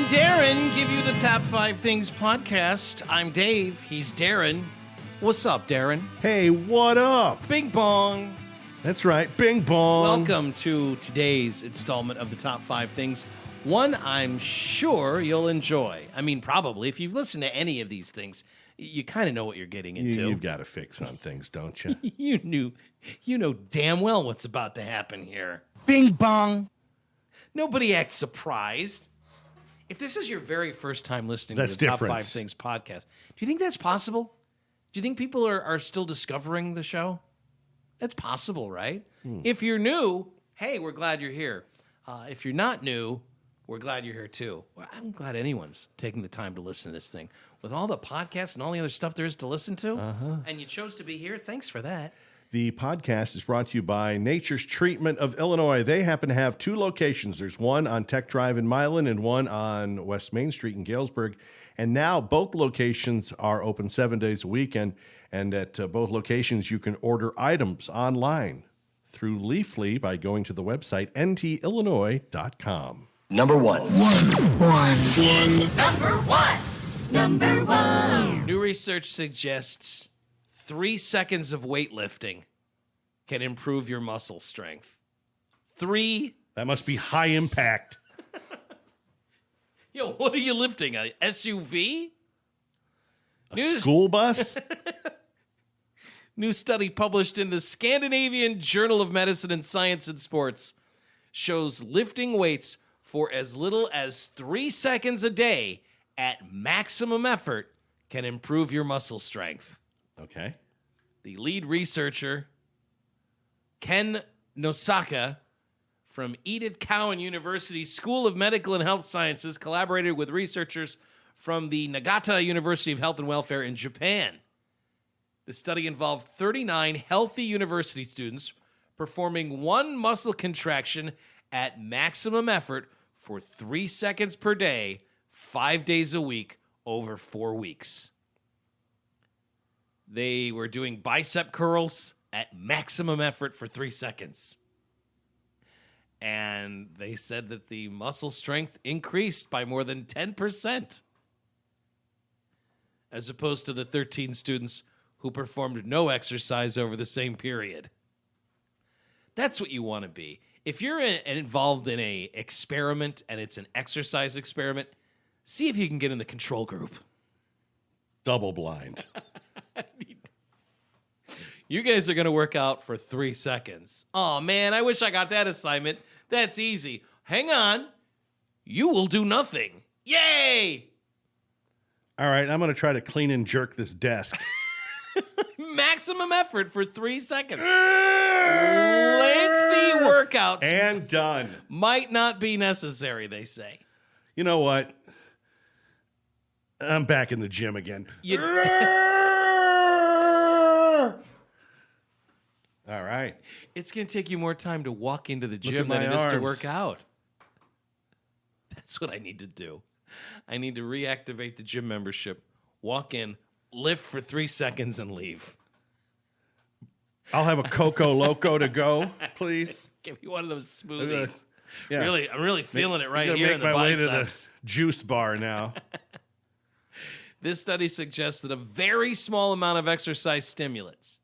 and Darren give you the Top 5 Things podcast. I'm Dave. He's Darren. What's up, Darren? Hey, what up? Bing bong. That's right, bing bong. Welcome to today's installment of the Top 5 Things. One I'm sure you'll enjoy. I mean, probably. If you've listened to any of these things, you kind of know what you're getting into. You've got to fix on things, don't you? You know damn well what's about to happen here. Bing bong. Nobody acts surprised. If this is your very first time listening That's to the different. Top 5 Things podcast, do you think that's possible? Do you think people are still discovering the show? That's possible, right? If you're new, hey, we're glad you're here. If you're not new, we're glad you're here too. Well, I'm glad anyone's taking the time to listen to this thing. With all the podcasts and all the other stuff there is to listen to, and you chose to be here, thanks for that. The podcast is brought to you by Nature's Treatment of Illinois. They happen to have two locations. There's one on Tech Drive in Milan and one on West Main Street in Galesburg. And now both locations are open 7 days a week. And at both locations, you can order items online through Leafly by going to the website ntillinois.com. Number one. Number one. New research suggests 3 seconds of weightlifting can improve your muscle strength. 3. That must be high impact. Yo, what are you lifting? A SUV? A school bus? New study published in the Scandinavian Journal of Medicine and Science and Sports shows lifting weights for as little as 3 seconds a day at maximum effort can improve your muscle strength. Okay. The lead researcher, Ken Nosaka, from Edith Cowan University School of Medical and Health Sciences, collaborated with researchers from the Nagata University of Health and Welfare in Japan. The study involved 39 healthy university students performing one muscle contraction at maximum effort for 3 seconds per day, 5 days a week, over 4 weeks. They were doing bicep curls at maximum effort for 3 seconds. And they said that the muscle strength increased by more than 10%, as opposed to the 13 students who performed no exercise over the same period. That's what you want to be. If you're involved in an experiment and it's an exercise experiment, see if you can get in the control group. Double blind. You guys are going to work out for 3 seconds. Oh, man, I wish I got that assignment. That's easy. Hang on. You will do nothing. Yay! All right, I'm going to try to clean and jerk this desk. Maximum effort for 3 seconds. Lengthy workouts And done. might not be necessary, they say. You know what? I'm back in the gym again. All right. It's going to take you more time to walk into the at gym my than it is to arms. work out. That's what I need to do. I need to reactivate the gym membership, walk in, lift for 3 seconds, and leave. I'll have a Coco Loco to go, please. Give me one of those smoothies. Yeah. Really, I'm really feeling it right I'm gonna here make in the my way biceps. to the juice bar now. This study suggests that a very small amount of exercise stimulants,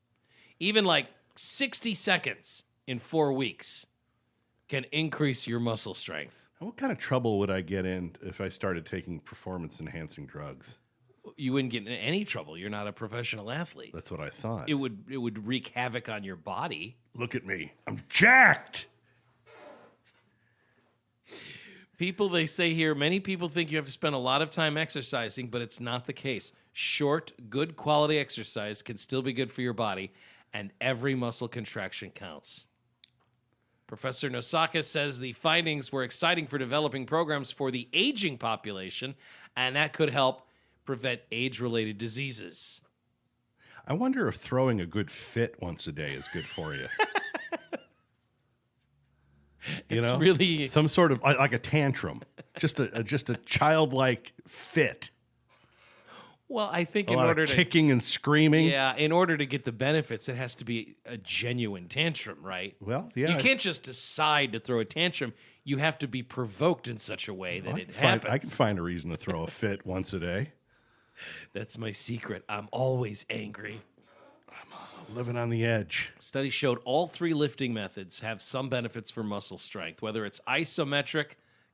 even like 60 seconds in 4 weeks, can increase your muscle strength. What kind of trouble would I get in if I started taking performance-enhancing drugs? You wouldn't get in any trouble. You're not a professional athlete. That's what I thought. It would wreak havoc on your body. Look at me. I'm jacked. People, they say here, many people think you have to spend a lot of time exercising, but it's not the case. Short, good quality exercise can still be good for your body, and every muscle contraction counts. Professor Nosaka says the findings were exciting for developing programs for the aging population, and that could help prevent age-related diseases. I wonder if throwing a good fit once a day is good for you. It's really some sort of like a tantrum, just a childlike fit. Well, I think A in lot order of to kicking and screaming. yeah, in order to get the benefits, it has to be a genuine tantrum, right? Well, yeah. You can't just decide to throw a tantrum. You have to be provoked in such a way that it I happens. can find a reason to throw a fit once a day. That's my secret. I'm always angry. Living on the edge. Studies showed all 3 lifting methods have some benefits for muscle strength, whether it's isometric,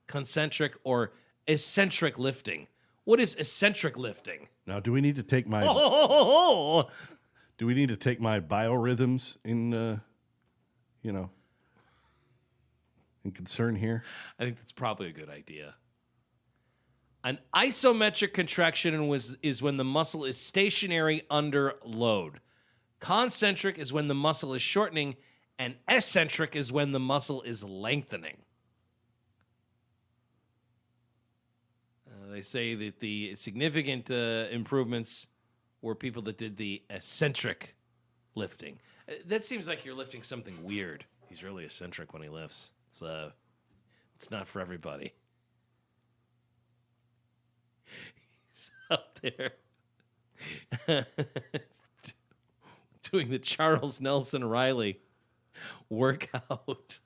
concentric, or eccentric lifting. What is eccentric lifting? Now, do we need to take my do we need to take my biorhythms in in concern here? I think that's probably a good idea. An isometric contraction is when the muscle is stationary under load. Concentric is when the muscle is shortening, and eccentric is when the muscle is lengthening. They say that the significant improvements were people that did the eccentric lifting. That seems like you're lifting something weird. He's really eccentric when he lifts. It's not for everybody. He's out there doing the Charles Nelson Riley workout.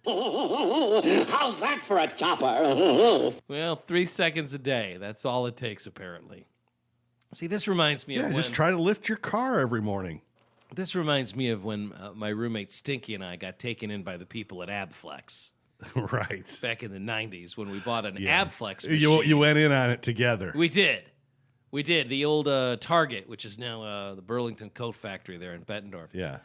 How's that for a chopper? Well, 3 seconds a day. That's all it takes, apparently. See, this reminds me of when... just try to lift your car every morning. This reminds me of when my roommate Stinky and I got taken in by the people at Abflex. Right. Back in the 90s when we bought an Abflex machine. You went in on it together. We did. The old Target, which is now the Burlington Coat Factory there in Bettendorf. Yeah.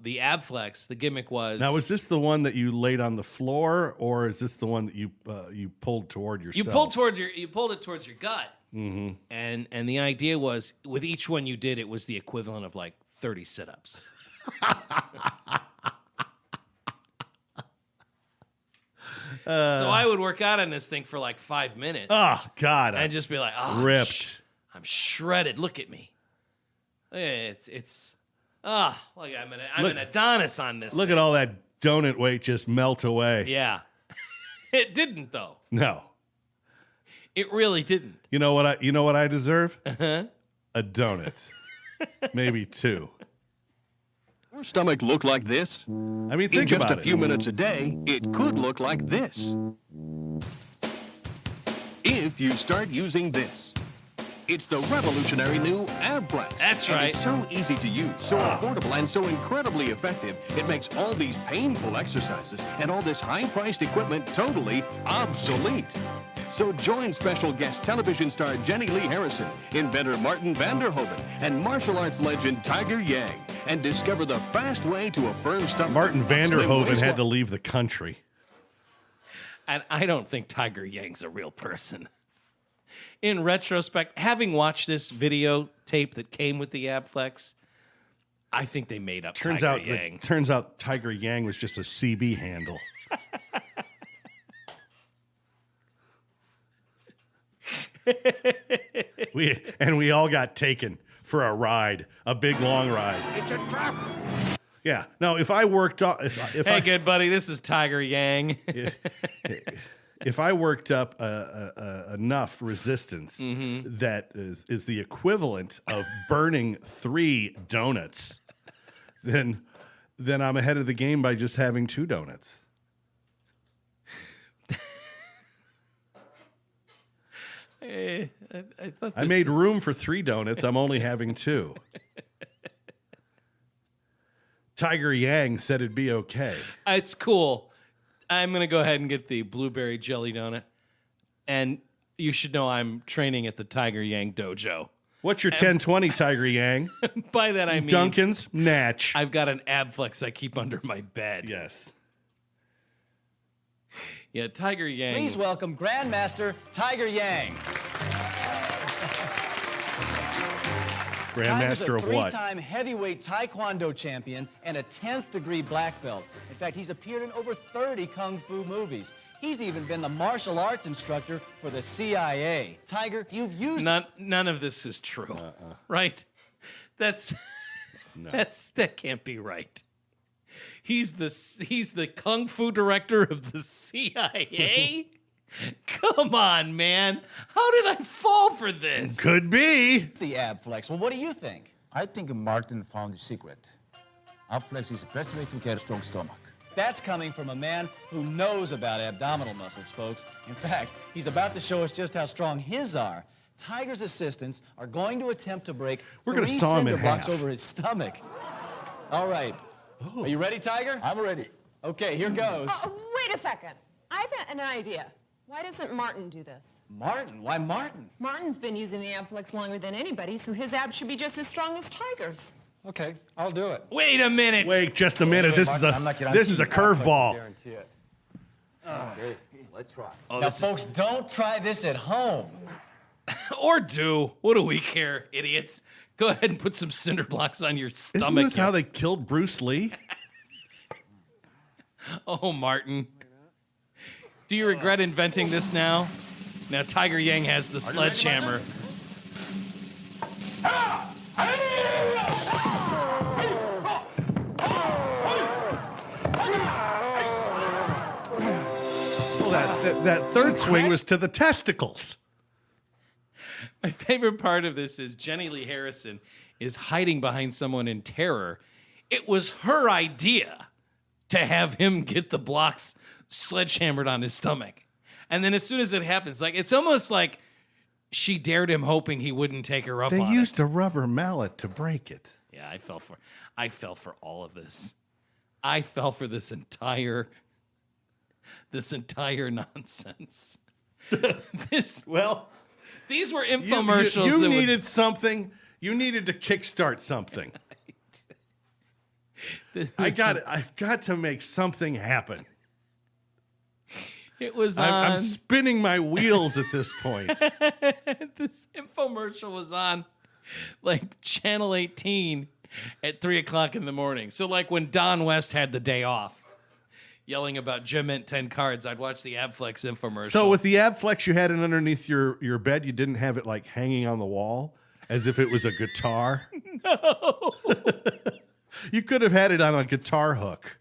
The Abflex, the gimmick was... Now, is this the one that you laid on the floor, or is this the one that you pulled toward yourself? You pulled it towards your gut. Mm-hmm. And the idea was, with each one you did, it was the equivalent of like 30 sit-ups. So I would work out on this thing for like 5 minutes. Oh, God. And just be like, oh, ripped. I'm shredded. Look at me. It's look, I'm an Adonis on this. Look at all that donut weight just melt away. Yeah. It didn't, though. No. It really didn't. You know what I deserve? A donut. Maybe 2. Your stomach look like this? I mean, think In just about a few minutes a day, it could look like this. If you start using this. It's the revolutionary new Abflex. That's And right. It's so easy to use, so affordable, and so incredibly effective, it makes all these painful exercises and all this high-priced equipment totally obsolete. So join special guest television star Jenny Lee Harrison, inventor Martin Vanderhoven, and martial arts legend Tiger Yang, and discover the fast way to a firm stomach. Martin a slim Vanderhoven waistline. had to leave the country. And I don't think Tiger Yang's a real person. In retrospect, having watched this video tape that came with the Abflex, I think they made up Turns out Tiger Yang was just a CB handle. we all got taken for a ride, a big long ride. It's a trap. Yeah. Now, if I worked up, Hey, good buddy, this is Tiger Yang. if I worked up enough resistance that is the equivalent of burning 3 donuts, then I'm ahead of the game by just having 2 donuts. I thought I made room for 3 donuts. I'm only having 2. Tiger Yang said it'd be okay. it's cool. I'm going to go ahead and get the blueberry jelly donut. And you should know I'm training at the Tiger Yang dojo. What's your 1020, Tiger Yang? By that I mean Duncan's Natch. I've got an Abflex I keep under my bed. Yes. Yeah, Tiger Yang. Please welcome Grandmaster Tiger Yang. Tiger's Grandmaster a of what? 3-time heavyweight taekwondo champion and a 10th degree black belt. In fact, he's appeared in over 30 kung fu movies. He's even been the martial arts instructor for the CIA. Tiger, you've used... None of this is true, right? That can't be right. He's the kung fu director of the CIA? Come on, man. How did I fall for this? Could be. the Abflex. Well, what do you think? I think Martin found the secret. Outflex is the best way to get a strong stomach. That's coming from a man who knows about abdominal muscles, folks. In fact, he's about to show us just how strong his are. Tiger's assistants are going to attempt to break We're gonna 3 saw him in cinder blocks half. over his stomach. All right. Are you ready, Tiger? I'm ready. Okay, here goes. Wait a second. I've an idea. Why doesn't Martin do this? Martin? Why Martin? Martin's been using the Abflex longer than anybody, so his abs should be just as strong as Tiger's. Okay, I'll do it. Wait a minute. Wait just a minute. This is a curveball. Guarantee it. Okay, let's try. Oh, Now, this is- folks, don't try this at home. or do. What do we care, idiots? Go ahead and put some cinder blocks on your Isn't stomach. this how they killed Bruce Lee? Oh, Martin. Do you regret inventing this now? Now Tiger Yang has the sledgehammer. Well, that third swing was to the testicles. My favorite part of this is Jenny Lee Harrison is hiding behind someone in terror. It was her idea to have him get the blocks sledgehammered on his stomach. And then as soon as it happens, like it's almost like she dared him hoping he wouldn't take her up They on used it. a rubber mallet to break it. Yeah, I fell for all of this. I fell for this entire nonsense. Well, These were infomercials. You that would- needed something. You needed to kickstart something. I've got to make something happen. It was on. I'm spinning my wheels at this point. This infomercial was on like Channel 18 at 3:00 in the morning. So like when Don West had the day off, yelling about Jim Mint 10 cards, I'd watch the Abflex infomercial. So with the Abflex, you had it underneath your bed. You didn't have it like hanging on the wall as if it was a guitar. No. You could have had it on a guitar hook.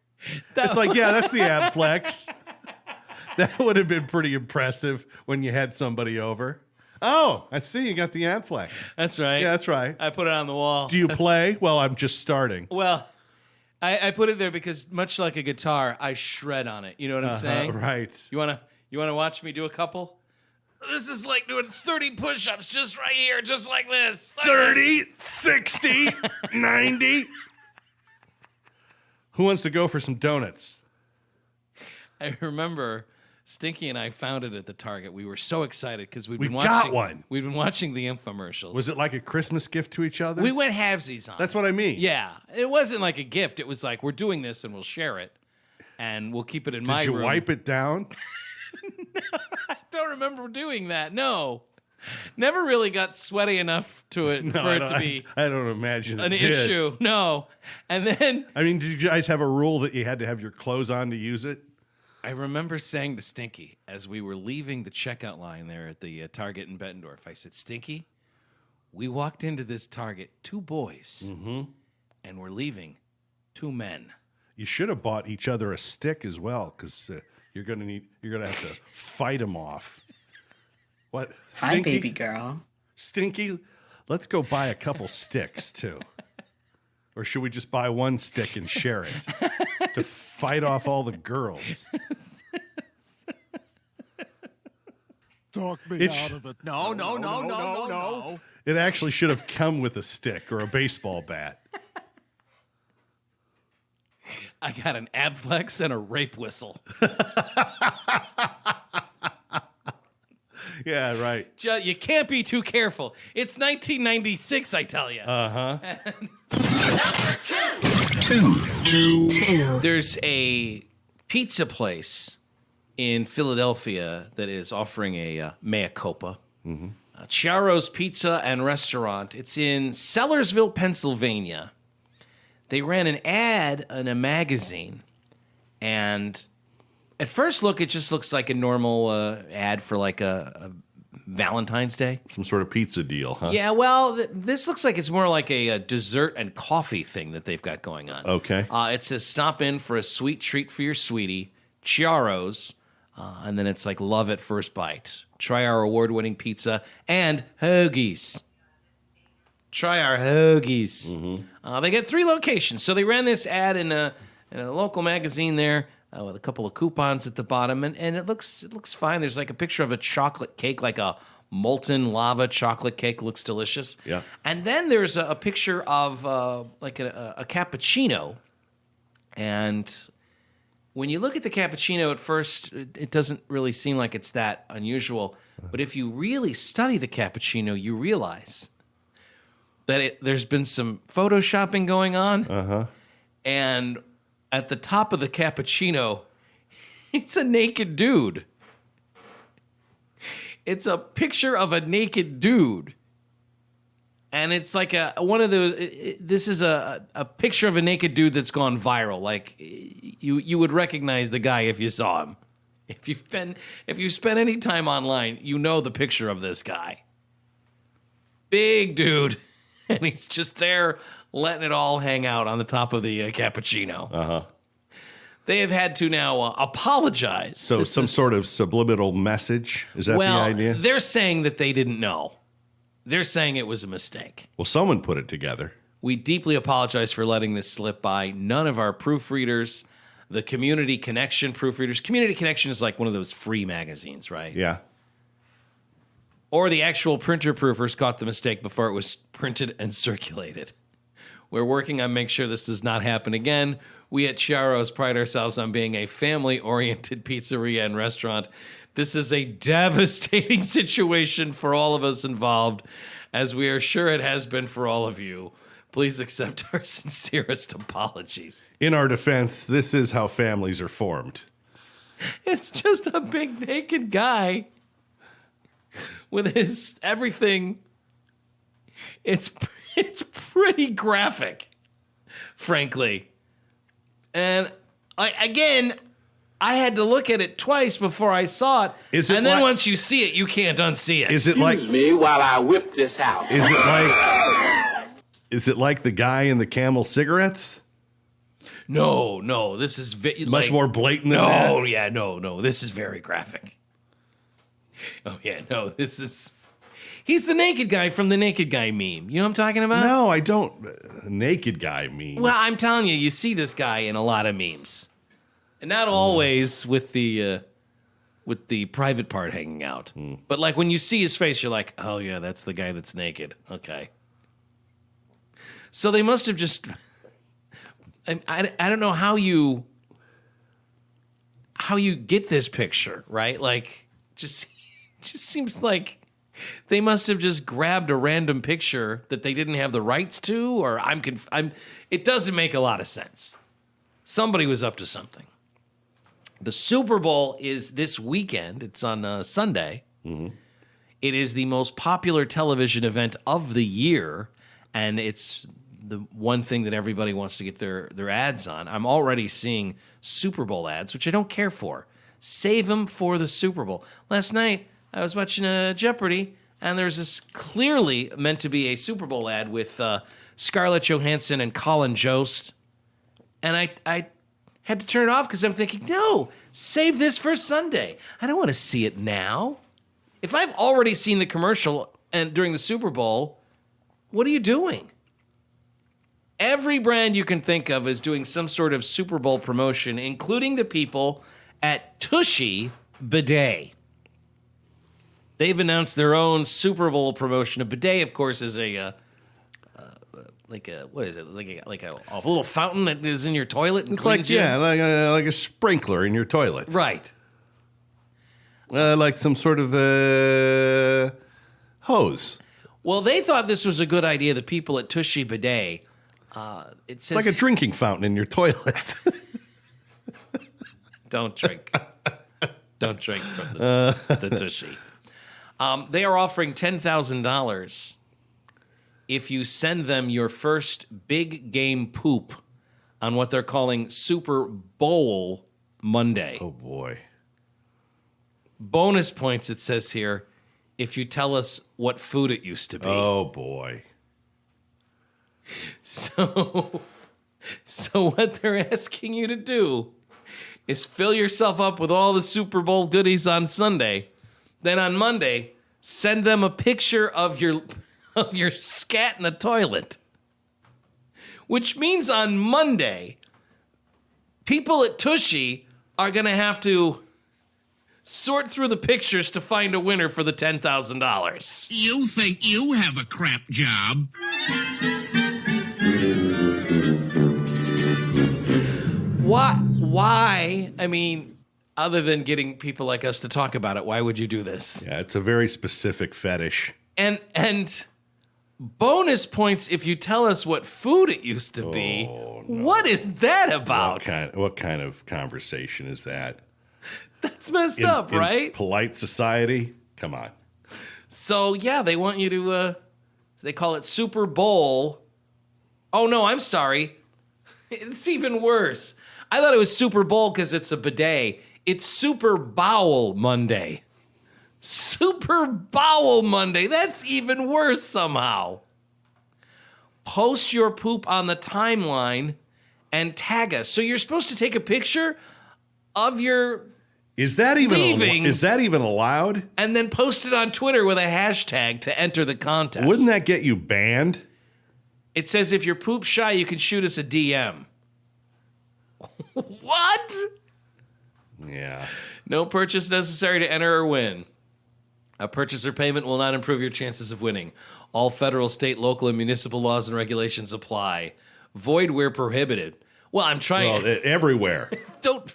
It's like, yeah, that's the Abflex. That would have been pretty impressive when you had somebody over. Oh, I see. You got the Abflex. That's right. Yeah, that's right. I put it on the wall. Do you play? Well, I'm just starting. Well, I put it there because much like a guitar, I shred on it. You know what I'm saying? Right. You wanna watch me do a couple? This is like doing 30 push-ups just right here, just like this. Like 30, 60, 90. Who wants to go for some donuts? I remember Stinky and I found it at the Target. We were so excited because we'd We been got watching. one. We'd been watching the infomercials. Was it like a Christmas gift to each other? We went halvesies on. That's it. what I mean. Yeah, it wasn't like a gift. It was like we're doing this and we'll share it, and we'll keep it in my Did you room. wipe it down? I don't remember doing that. No, never really got sweaty enough to it for it to be I don't imagine an it did. issue. No, and then I mean, did you guys have a rule that you had to have your clothes on to use it? I remember saying to Stinky as we were leaving the checkout line there at the Target in Bettendorf, I said, Stinky, we walked into this Target, 2 boys, and we're leaving 2 men. You should have bought each other a stick as well, because you're gonna have to fight them off. What? Hi, baby girl. Stinky, let's go buy a couple sticks too. Or should we just buy one stick and share it to fight off all the girls? Talk me out of it. No. It actually should have come with a stick or a baseball bat. I got an Abflex and a rape whistle. Yeah, right. You can't be too careful. It's 1996, I tell you. Two. There's a pizza place in Philadelphia that is offering a mea culpa. Chiaro's Pizza and Restaurant. It's in Sellersville, Pennsylvania. They ran an ad in a magazine, and at first look, it just looks like a normal ad for like a Valentine's Day. Some sort of pizza deal, huh? Yeah, well, this looks like it's more like a dessert and coffee thing that they've got going on. Okay. It says stop in for a sweet treat for your sweetie, Chiaro's, and then it's like love at first bite. Try our award-winning pizza and hoagies. Try our hoagies. They get 3 locations. So they ran this ad in a local magazine there with a couple of coupons at the bottom, and it looks fine. There's like a picture of a chocolate cake, like a molten lava chocolate cake. Looks delicious. Yeah. And then there's a picture of like a cappuccino, and when you look at the cappuccino at first, it doesn't really seem like it's that unusual. But if you really study the cappuccino, you realize that there's been some photoshopping going on. And at the top of the cappuccino, it's a naked dude. It's a picture of a naked dude. And it's like one of those. This is a picture of a naked dude that's gone viral. Like you would recognize the guy if you saw him. If you spent any time online, you know the picture of this guy. Big dude, and he's just there letting it all hang out on the top of the cappuccino. They have had to now apologize. So sort of subliminal message? Is that the idea? They're saying that they didn't know. They're saying it was a mistake. Well, someone put it together. We deeply apologize for letting this slip by. None of our proofreaders, the Community Connection proofreaders. Community Connection is like one of those free magazines, right? Yeah. Or the actual printer proofers caught the mistake before it was printed and circulated. We're working on making sure this does not happen again. We at Chiaro's pride ourselves on being a family-oriented pizzeria and restaurant. This is a devastating situation for all of us involved, as we are sure it has been for all of you. Please accept our sincerest apologies. In our defense, this is how families are formed. It's just a big naked guy with his everything. It's pretty graphic, frankly. And I had to look at it twice before I saw it. And then once you see it, you can't unsee it. Is it like me while I whip this out. Is it like the guy in the Camel cigarettes? No. This is Much more blatant than that? No, yeah, no. This is very graphic. Oh, yeah, no, this is... He's the naked guy from the Naked Guy meme. You know what I'm talking about? No, I don't. Naked guy meme. Well, I'm telling you see this guy in a lot of memes. And not always with the private part hanging out. But like when you see his face, you're like, oh yeah, that's the guy that's naked. Okay. So they must have just... I don't know how you get this picture, right? Like, just seems like they must have just grabbed a random picture that they didn't have the rights to, or it doesn't make a lot of sense. Somebody was up to something. The Super Bowl is this weekend. It's on Sunday. It is the most popular television event of the year, and it's the one thing that everybody wants to get their ads on. I'm already seeing Super Bowl ads, which I don't care for. Save them for the Super Bowl. Last night, I was watching Jeopardy, and there's this clearly meant to be a Super Bowl ad with Scarlett Johansson and Colin Jost. And I had to turn it off because I'm thinking, no, save this for Sunday. I don't want to see it now. If I've already seen the commercial and during the Super Bowl, what are you doing? Every brand you can think of is doing some sort of Super Bowl promotion, including the people at Tushy Bidet. They've announced their own Super Bowl promotion. A bidet, of course, is like a little fountain that is in your toilet and cleans you. Yeah, like a sprinkler in your toilet. Right. Like some sort of hose. Well, they thought this was a good idea. The people at Tushy Bidet. It says Like a drinking fountain in your toilet. Don't drink. Don't drink from the Tushy. They are offering $10,000 if you send them your first big game poop on what they're calling Super Bowl Monday. Oh, boy. Bonus points, it says here, if you tell us what food it used to be. Oh, boy. So what they're asking you to do is fill yourself up with all the Super Bowl goodies on Sunday. Then on Monday, send them a picture of your of your scat in the toilet. Which means on Monday, people at Tushy are going to have to sort through the pictures to find a winner for the $10,000. You think you have a crap job? Why? I mean, other than getting people like us to talk about it, why would you do this? Yeah, it's a very specific fetish. And bonus points if you tell us what food it used to be. No. What is that about? What kind of conversation is that? That's messed up, right? In polite society? Come on. So, yeah, they want you to, they call it Super Bowl. Oh, no, I'm sorry. It's even worse. I thought it was Super Bowl because it's a bidet. It's Super Bowel Monday. Super Bowel Monday. That's even worse somehow. Post your poop on the timeline and tag us. So you're supposed to take a picture of your Is that even leavings, is that even allowed? and then post it on Twitter with a hashtag to enter the contest. Wouldn't that get you banned? It says if you're poop shy, you can shoot us a DM. What? Yeah. No purchase necessary to enter or win. A purchase or payment will not improve your chances of winning. All federal, state, local, and municipal laws and regulations apply. Void where prohibited. Well, I'm trying. Well, everywhere. Don't.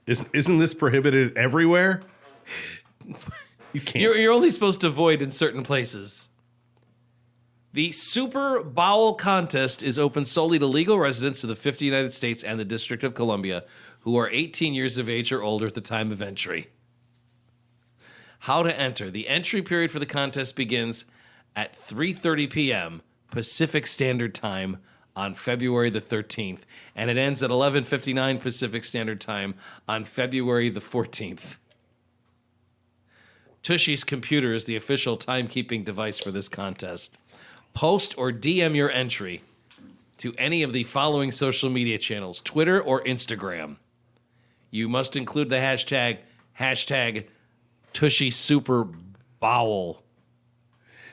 Isn't this prohibited everywhere? You can't. You're only supposed to void in certain places. The Super Bowel Contest is open solely to legal residents of the 50 United States and the District of Columbia who are 18 years of age or older at the time of entry. How to enter. The entry period for the contest begins at 3:30 p.m. Pacific Standard Time on February the 13th, and it ends at 11:59 Pacific Standard Time on February the 14th. Tushy's computer is the official timekeeping device for this contest. Post or DM your entry to any of the following social media channels, Twitter or Instagram. You must include the hashtag Tushy Super Bowel.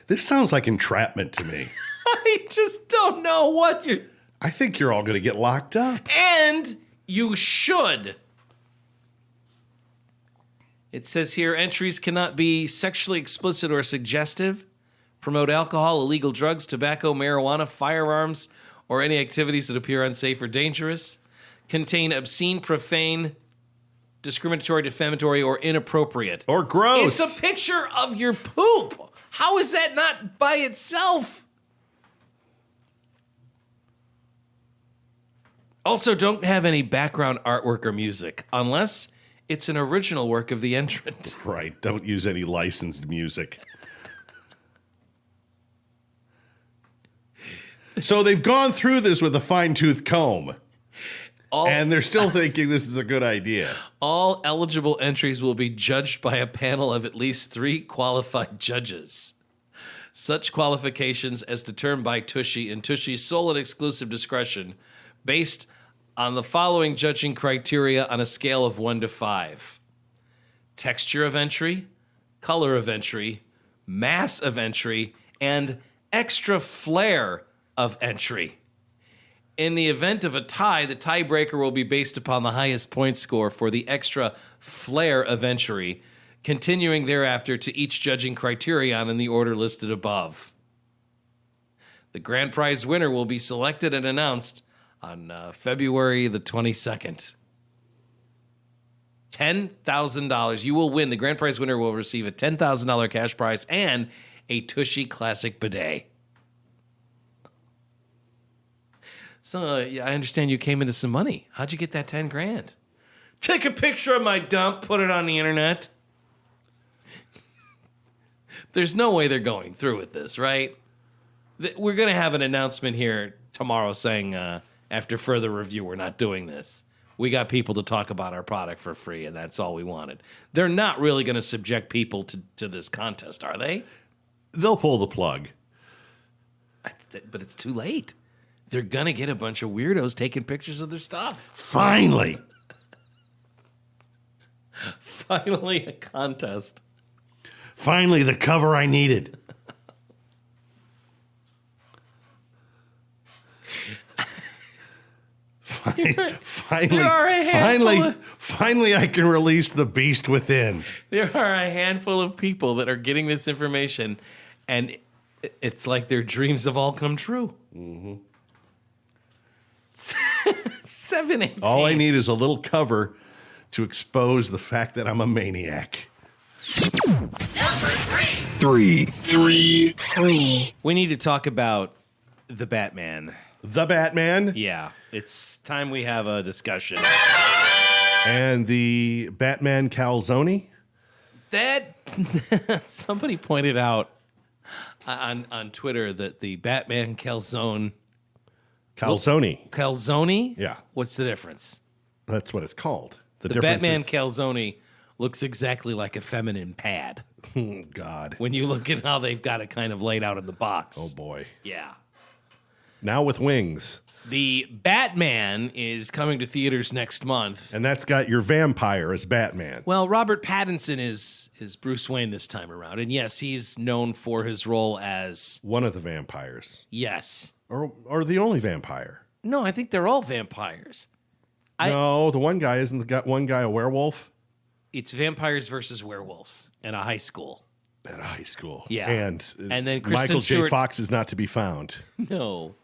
This sounds like entrapment to me. I just don't know what you're... I think you're all going to get locked up. And you should. It says here, entries cannot be sexually explicit or suggestive, promote alcohol, illegal drugs, tobacco, marijuana, firearms, or any activities that appear unsafe or dangerous, contain obscene, profane, discriminatory, defamatory, or inappropriate. Or gross. It's a picture of your poop. How is that not by itself? Also, don't have any background artwork or music, unless it's an original work of the entrant. Right. Don't use any licensed music. So they've gone through this with a fine-tooth comb. And they're still thinking this is a good idea. All eligible entries will be judged by a panel of at least 3 qualified judges. Such qualifications as determined by Tushy in Tushy's sole and exclusive discretion, based on the following judging criteria on a scale of 1 to 5. Texture of entry, color of entry, mass of entry, and extra flair of entry. In the event of a tie, the tiebreaker will be based upon the highest point score for the extra flair of entry, continuing thereafter to each judging criterion in the order listed above. The grand prize winner will be selected and announced on February the 22nd. $10,000. You will win. The grand prize winner will receive a $10,000 cash prize and a Tushy Classic bidet. So I understand you came into some money. How'd you get that 10 grand? Take a picture of my dump, put it on the internet. There's no way they're going through with this, right? We're going to have an announcement here tomorrow saying, after further review, we're not doing this. We got people to talk about our product for free, and that's all we wanted. They're not really going to subject people to this contest, are they? They'll pull the plug. But it's too late. They're going to get a bunch of weirdos taking pictures of their stuff. Finally. Finally, a contest. Finally, the cover I needed. Finally, I can release the beast within. There are a handful of people that are getting this information, and it's like their dreams have all come true. Mm-hmm. 718. All I need is a little cover to expose the fact that I'm a maniac. Number 3. Three. We need to talk about the Batman. The Batman? Yeah, it's time we have a discussion. And the Batman calzone? That somebody pointed out on Twitter that the Batman calzone. Calzone? Yeah. What's the difference? That's what it's called. The difference Batman is- calzone looks exactly like a feminine pad. God. When you look at how they've got it kind of laid out in the box. Oh, boy. Yeah. Now with wings. The Batman is coming to theaters next month. And that's got your vampire as Batman. Well, Robert Pattinson is Bruce Wayne this time around. And yes, he's known for his role as... one of the vampires. Yes. Or the only vampire. No, I think they're all vampires. No, the one guy isn't one guy a werewolf? It's vampires versus werewolves in a high school. At a high school. Yeah. And then Kristen Michael J. Stewart... Fox is not to be found. No,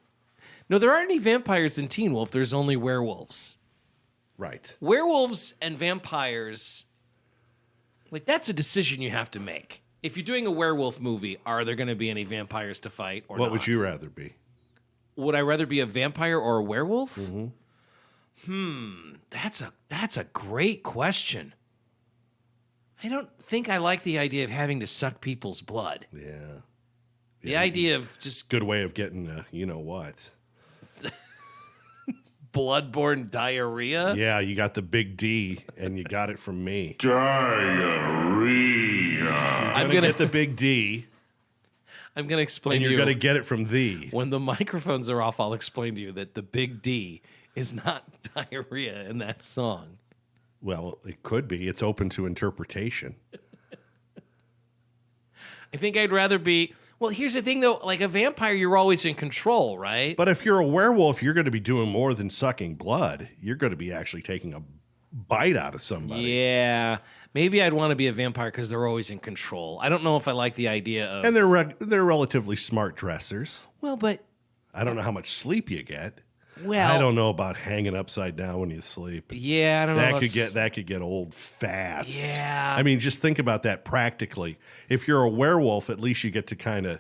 there aren't any vampires in Teen Wolf. There's only werewolves. Right. Werewolves and vampires, like, that's a decision you have to make. If you're doing a werewolf movie, are there going to be any vampires to fight or not? What would you rather be? Would I rather be a vampire or a werewolf? Mm-hmm. That's a great question. I don't think I like the idea of having to suck people's blood. Yeah. The idea of just good way of getting you know what. Bloodborne diarrhea? Yeah, you got the big D, and you got it from me. Diarrhea. I'm going to get the big D. I'm going to explain and to you. you're going to get it from thee. When the microphones are off, I'll explain to you that the big D is not diarrhea in that song. Well, it could be. It's open to interpretation. I think I'd rather be... Well, here's the thing, though. Like a vampire, you're always in control, right? But if you're a werewolf, you're going to be doing more than sucking blood. You're going to be actually taking a bite out of somebody. Yeah. Maybe I'd want to be a vampire because they're always in control. I don't know if I like the idea of... And they're relatively smart dressers. Well, but... I don't know how much sleep you get. Well... I don't know about hanging upside down when you sleep. Yeah, I don't know. That could get old fast. Yeah. I mean, just think about that practically. If you're a werewolf, at least you get to kind of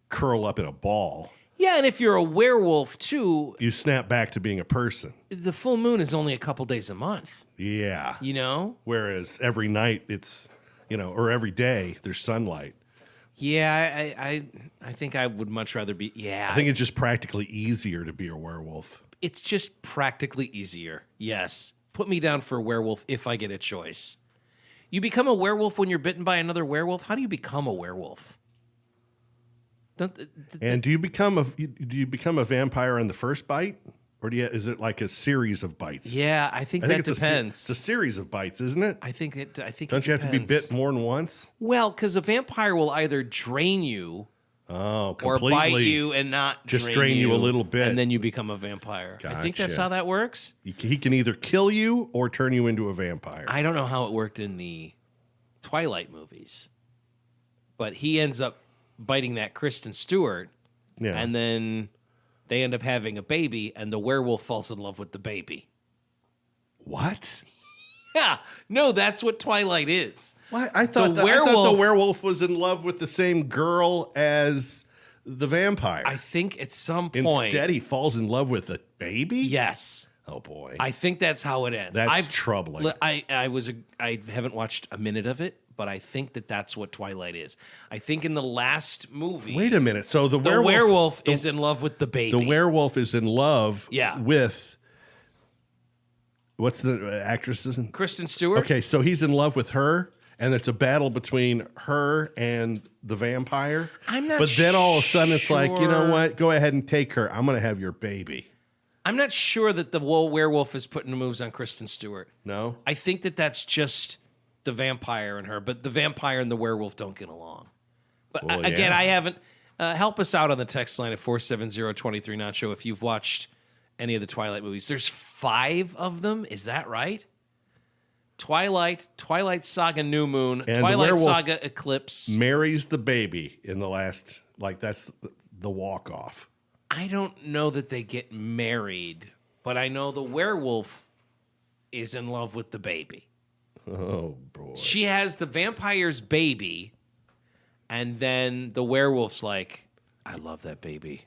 curl up in a ball. Yeah, and if you're a werewolf, too... You snap back to being a person. The full moon is only a couple days a month. Yeah. You know? Whereas every night it's, or every day there's sunlight. Yeah, I think I would much rather be... Yeah. I think it's just practically easier to be a werewolf. It's just practically easier. Yes. Put me down for a werewolf if I get a choice. You become a werewolf when you're bitten by another werewolf? How do you become a werewolf? And do you become a vampire on the first bite? Or is it like a series of bites? Yeah, I think that depends. It's a series of bites, isn't it? I think Don't you have to be bit more than once? Well, because a vampire will either drain you or bite you and not just drain you a little bit. And then you become a vampire. Gotcha. I think that's how that works. He can either kill you or turn you into a vampire. I don't know how it worked in the Twilight movies. But he ends up biting that Kristen Stewart. Yeah. And then they end up having a baby, and the werewolf falls in love with the baby. What? Yeah. No, that's what Twilight is. What? I thought the werewolf was in love with the same girl as the vampire. I think at some point... Instead, he falls in love with a baby? Yes. Oh, boy. I think that's how it ends. That's troubling. I haven't watched a minute of it, but I think that's what Twilight is. I think in the last movie... Wait a minute. So the werewolf is in love with the baby. The werewolf is in love with... What's the actress's name? Kristen Stewart. Okay, so he's in love with her, and it's a battle between her and the vampire. I'm not But then all of a sudden it's like, you know sure. what? Go ahead and take her. I'm going to have your baby. I'm not sure that the werewolf is putting the moves on Kristen Stewart. No? I think that's just the vampire and her, but the vampire and the werewolf don't get along. But Well, again, yeah. I haven't... help us out on the text line at 470-23 Nacho if you've watched any of the Twilight movies. There's 5 of them. Is that right? Twilight Saga New Moon, And Twilight Saga Eclipse. Marries the baby in the last, like that's the walk-off. I don't know that they get married, but I know the werewolf is in love with the baby. Oh, boy. She has the vampire's baby, and then the werewolf's like, I love that baby.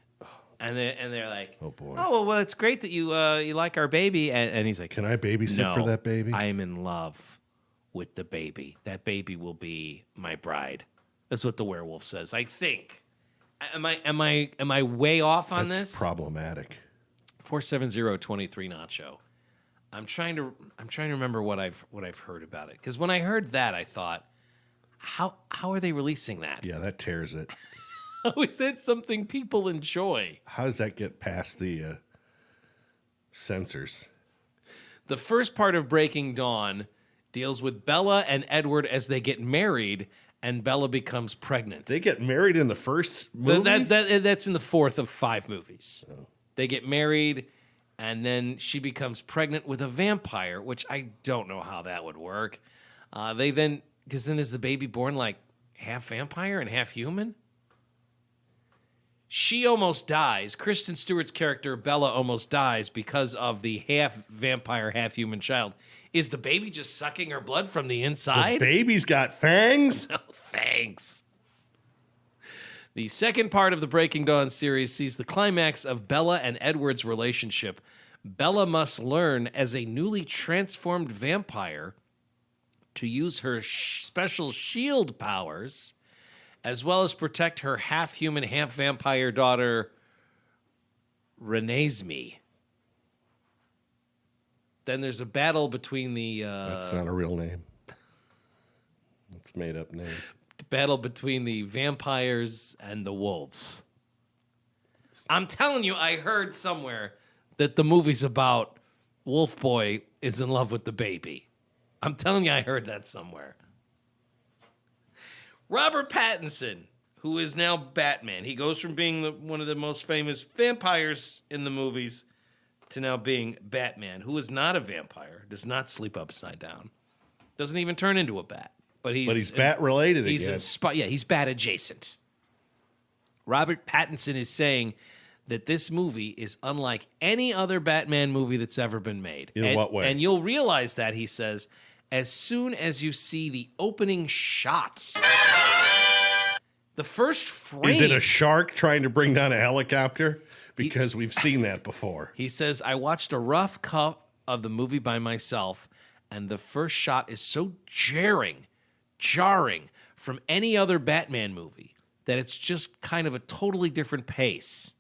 And they're like, oh, boy. Oh, well, it's great that you like our baby. And he's like, Can I babysit no, for that baby? I am in love with the baby. That baby will be my bride. That's what the werewolf says, I think. Am I way off on That's this? problematic. 470-23 Nacho. I'm trying to remember what I've heard about it, because when I heard that, I thought, how are they releasing that? Yeah, that tears it. How is that something people enjoy? How does that get past the censors? The first part of Breaking Dawn deals with Bella and Edward as they get married, and Bella becomes pregnant. They get married in the first movie? That's in the 4th of 5 movies. Oh. They get married, and then she becomes pregnant with a vampire, which I don't know how that would work. Because then is the baby born like half vampire and half human? She almost dies. Kristen Stewart's character, Bella, almost dies because of the half vampire, half human child. Is the baby just sucking her blood from the inside? The baby's got fangs? No, thanks. The second part of the Breaking Dawn series sees the climax of Bella and Edward's relationship. Bella must learn, as a newly transformed vampire, to use her special shield powers, as well as protect her half-human, half-vampire daughter, Renesmee. Then there's a battle between the... That's not a real name. It's a made-up name. Battle between the vampires and the wolves. I'm telling you, I heard somewhere that the movie's about Wolf Boy is in love with the baby. I'm telling you, I heard that somewhere. Robert Pattinson, who is now Batman. He goes from being one of the most famous vampires in the movies to now being Batman, who is not a vampire, does not sleep upside down, doesn't even turn into a bat. But he's bat-related again. He's bat adjacent. Robert Pattinson is saying that this movie is unlike any other Batman movie that's ever been made. In what way? And you'll realize that, he says, as soon as you see the opening shots. The first frame. Is it a shark trying to bring down a helicopter? Because we've seen that before. He says, I watched a rough cut of the movie by myself, and the first shot is so jarring from any other Batman movie that it's just kind of a totally different pace.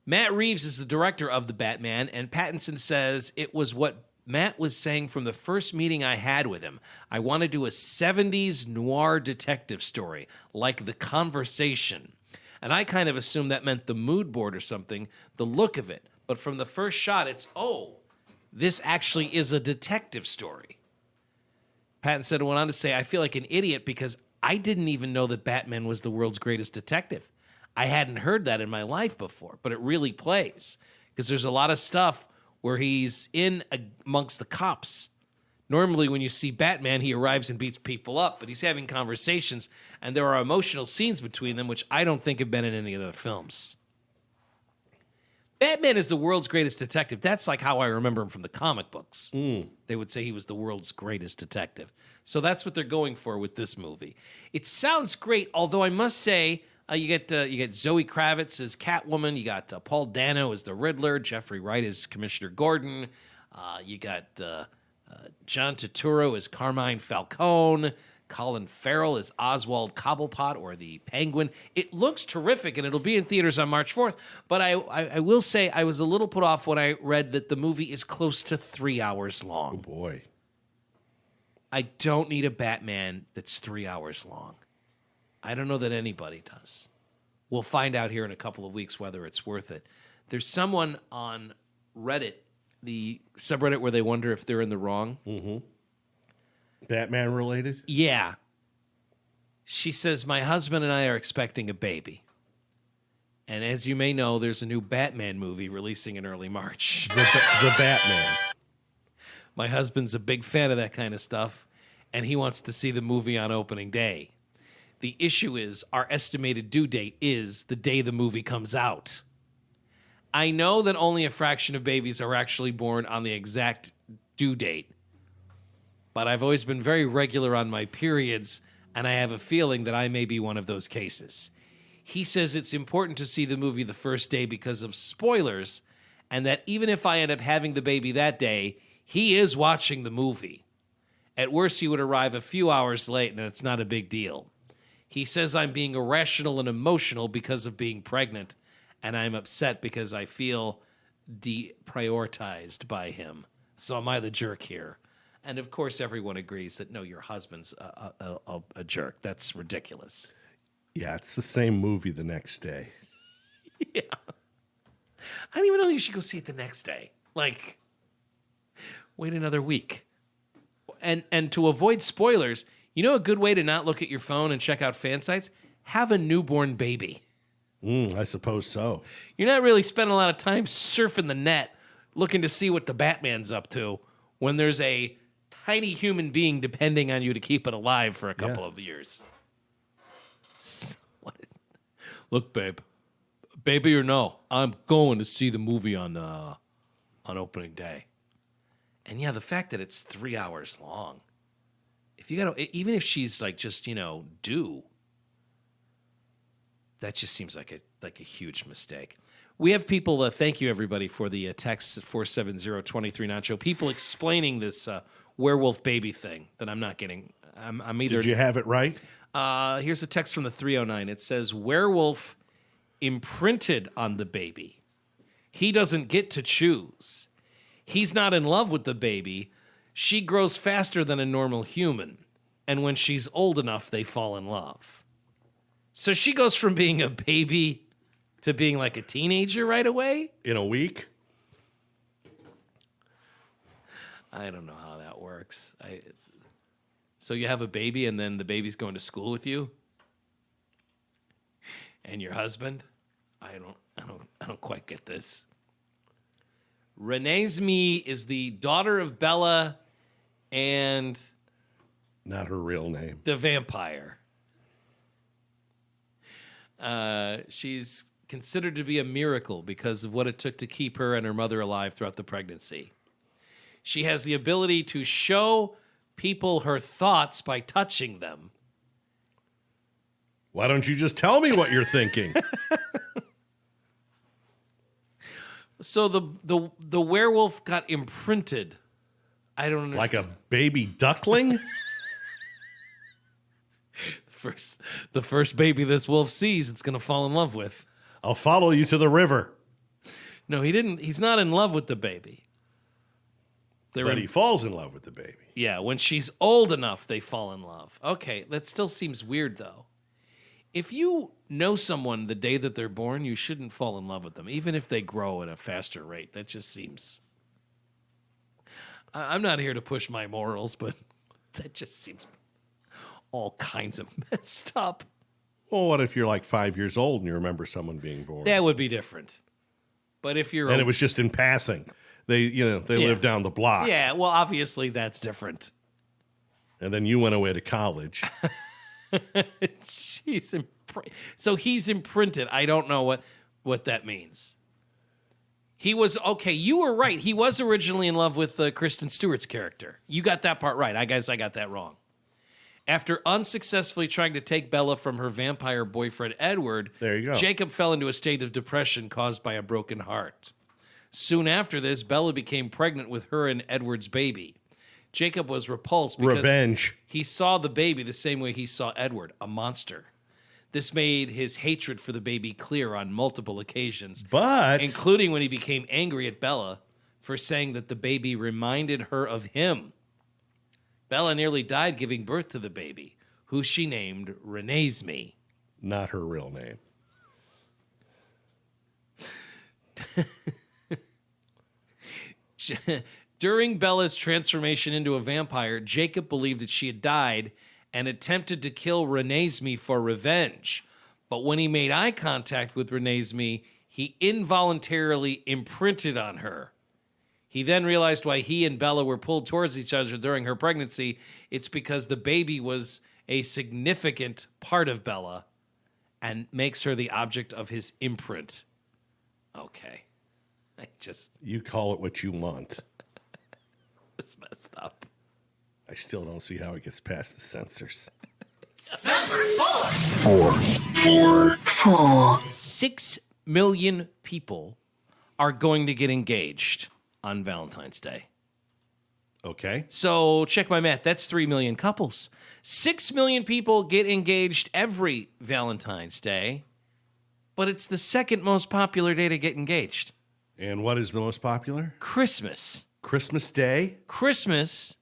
Matt Reeves is the director of The Batman, and Pattinson says it was what Matt was saying from the first meeting I had with him. I want to do a 70s noir detective story, like The Conversation. And I kind of assumed that meant the mood board or something, the look of it. But from the first shot, it's, this actually is a detective story. Pattinson went on to say, I feel like an idiot because I didn't even know that Batman was the world's greatest detective. I hadn't heard that in my life before, but it really plays because there's a lot of stuff where he's in amongst the cops. Normally, when you see Batman, he arrives and beats people up, but he's having conversations, and there are emotional scenes between them, which I don't think have been in any of the films. Batman is the world's greatest detective. That's like how I remember him from the comic books. They would say he was the world's greatest detective. So that's what they're going for with this movie. It sounds great, although I must say, you get Zoe Kravitz as Catwoman, you got Paul Dano as the Riddler, Jeffrey Wright as Commissioner Gordon, you got John Turturro as Carmine Falcone, Colin Farrell as Oswald Cobblepot or the Penguin. It looks terrific, and it'll be in theaters on March 4th. But I will say I was a little put off when I read that the movie is close to 3 hours long. Oh, boy. I don't need a Batman that's 3 hours long. I don't know that anybody does. We'll find out here in a couple of weeks whether it's worth it. There's someone on Reddit, the subreddit where they wonder if they're in the wrong. Mm-hmm. Batman related? Yeah. She says, my husband and I are expecting a baby. And as you may know, there's a new Batman movie releasing in early March. The Batman. My husband's a big fan of that kind of stuff, and he wants to see the movie on opening day. The issue is our estimated due date is the day the movie comes out. I know that only a fraction of babies are actually born on the exact due date, but I've always been very regular on my periods, and I have a feeling that I may be one of those cases. He says it's important to see the movie the first day because of spoilers, and that even if I end up having the baby that day, he is watching the movie. At worst, he would arrive a few hours late, and it's not a big deal. He says I'm being irrational and emotional because of being pregnant, and I'm upset because I feel deprioritized by him. So am I the jerk here? And of course, everyone agrees that no, your husband's a jerk. That's ridiculous. Yeah, it's the same movie the next day. Yeah. I don't even know you should go see it the next day. Like, wait another week. And to avoid spoilers, you know a good way to not look at your phone and check out fan sites? Have a newborn baby. I suppose so. You're not really spending a lot of time surfing the net looking to see what the Batman's up to when there's a tiny human being depending on you to keep it alive for a couple of years. Look, babe. Baby or no, I'm going to see the movie on opening day. And yeah, the fact that it's 3 hours long. If you gotta, even if she's like just, due, that just seems like a huge mistake. We have people, thank you everybody for the text at 470-23 Nacho. People explaining this werewolf baby thing that I'm not getting. I'm either. Did you have it right? Here's a text from the 309. It says, werewolf imprinted on the baby. He doesn't get to choose. He's not in love with the baby. She grows faster than a normal human. And when she's old enough, they fall in love. So she goes from being a baby to being like a teenager right away? In a week? I don't know how that works. So you have a baby and then the baby's going to school with you? And your husband? I don't quite get this. Renesmee is the daughter of Bella and not her real name. The vampire. She's considered to be a miracle because of what it took to keep her and her mother alive throughout the pregnancy. She has the ability to show people her thoughts by touching them. Why don't you just tell me what you're thinking? So the werewolf got imprinted. I don't understand. Like a baby duckling? The first baby this wolf sees, it's going to fall in love with. I'll follow you to the river. No, he didn't. He's not in love with the baby. But he falls in love with the baby. Yeah, when she's old enough, they fall in love. Okay, that still seems weird, though. If you know someone the day that they're born, you shouldn't fall in love with them, even if they grow at a faster rate. That just seems... I'm not here to push my morals, but that just seems all kinds of messed up. Well, what if you're like 5 years old and you remember someone being born? That would be different. But if you're... And it was just in passing. They live down the block. Yeah, well, obviously that's different. And then you went away to college. So he's imprinted. I don't know what that means. He was, okay, you were right. He was originally in love with Kristen Stewart's character. You got that part right. I guess I got that wrong. After unsuccessfully trying to take Bella from her vampire boyfriend, Edward, there you go. Jacob fell into a state of depression caused by a broken heart. Soon after this, Bella became pregnant with her and Edward's baby. Jacob was repulsed because he saw the baby the same way he saw Edward, a monster. This made his hatred for the baby clear on multiple occasions, including when he became angry at Bella for saying that the baby reminded her of him. Bella nearly died giving birth to the baby, who she named Renesmee. Not her real name. During Bella's transformation into a vampire, Jacob believed that she had died and attempted to kill Renesmee for revenge. But when he made eye contact with Renesmee, he involuntarily imprinted on her. He then realized why he and Bella were pulled towards each other during her pregnancy. It's because the baby was a significant part of Bella and makes her the object of his imprint. Okay. You call it what you want. It's messed up. I still don't see how it gets past the censors. Four. 6 million people are going to get engaged on Valentine's Day. Okay. So check my math. That's 3 million couples. 6 million people get engaged every Valentine's Day, but it's the second most popular day to get engaged. And what is the most popular? Christmas. Christmas Day? Christmas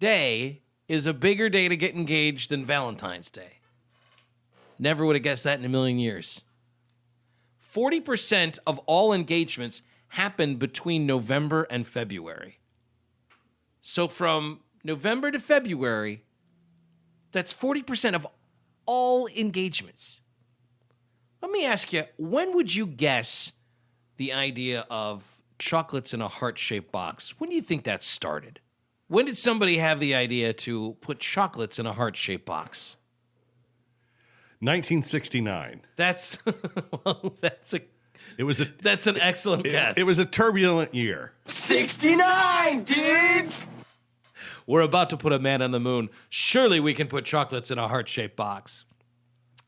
Day is a bigger day to get engaged than Valentine's Day. Never would have guessed that in a million years. 40% of all engagements happen between November and February. So from November to February, that's 40% of all engagements. Let me ask you, when would you guess the idea of chocolates in a heart-shaped box? When do you think that started? When did somebody have the idea to put chocolates in a heart-shaped box? 1969. That's It was a. That's an excellent guess. It was a turbulent year. 69, dudes! We're about to put a man on the moon. Surely we can put chocolates in a heart-shaped box.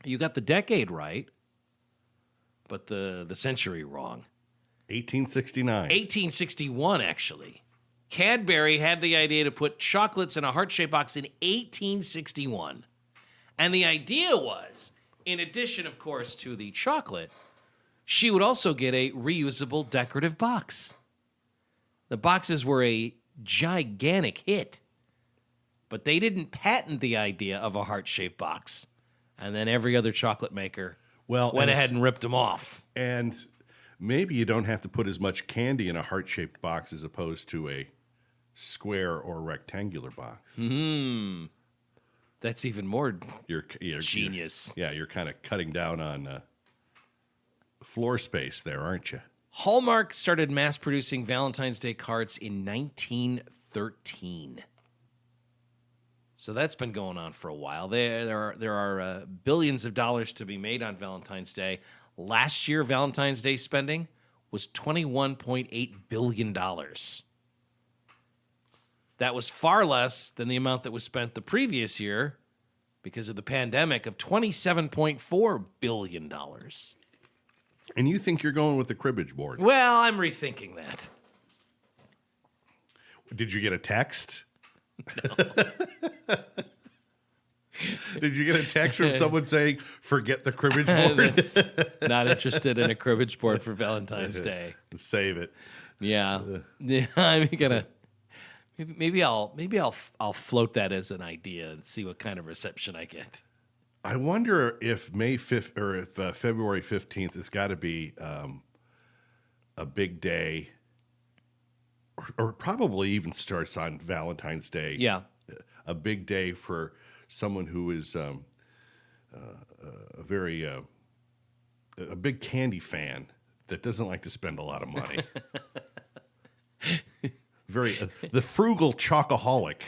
You got the decade right, but the century wrong. 1869. 1861, actually. Cadbury had the idea to put chocolates in a heart-shaped box in 1861. And the idea was, in addition, of course, to the chocolate, she would also get a reusable decorative box. The boxes were a gigantic hit, but they didn't patent the idea of a heart-shaped box. And then every other chocolate maker went ahead and ripped them off. And maybe you don't have to put as much candy in a heart-shaped box as opposed to a square or rectangular box. That's even more You're genius. You're kind of cutting down on floor space there, aren't you? Hallmark started mass-producing Valentine's Day cards in 1913. So that's been going on for a while. There are billions of dollars to be made on Valentine's Day. Last year, Valentine's Day spending was $21.8 billion. That was far less than the amount that was spent the previous year because of the pandemic of $27.4 billion. And you think you're going with the cribbage board? Well, I'm rethinking that. Did you get a text? No. Did you get a text from someone saying, forget the cribbage board? Not interested in a cribbage board for Valentine's Day. Save it. Yeah. I'm gonna maybe I'll float that as an idea and see what kind of reception I get. I wonder if May 5th or if February 15th has got to be a big day, or probably even starts on Valentine's Day. Yeah. A big day for someone who is a big candy fan that doesn't like to spend a lot of money. The frugal chocoholic.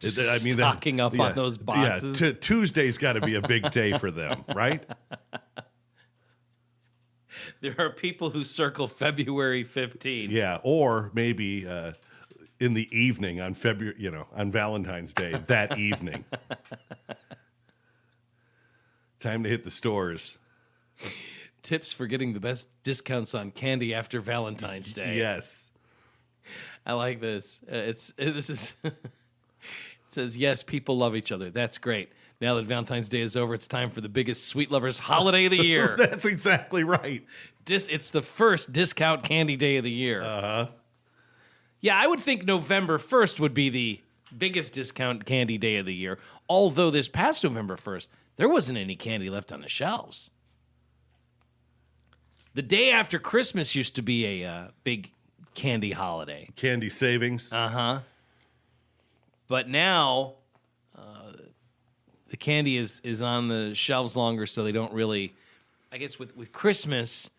Stocking up on those boxes. Yeah, Tuesday's got to be a big day for them, right? There are people who circle February 15th. Yeah, or maybe in the evening on on Valentine's Day, that evening. Time to hit the stores. Tips for getting the best discounts on candy after Valentine's Day. Yes. I like this. It says, yes, people love each other. That's great. Now that Valentine's Day is over, it's time for the biggest sweet lovers holiday of the year. That's exactly right. It's the first discount candy day of the year. Uh-huh. Yeah, I would think November 1st would be the biggest discount candy day of the year. Although this past November 1st, there wasn't any candy left on the shelves. The day after Christmas used to be a big candy holiday. Candy savings. Uh-huh. But now, the candy is on the shelves longer, so they don't really. I guess with Christmas,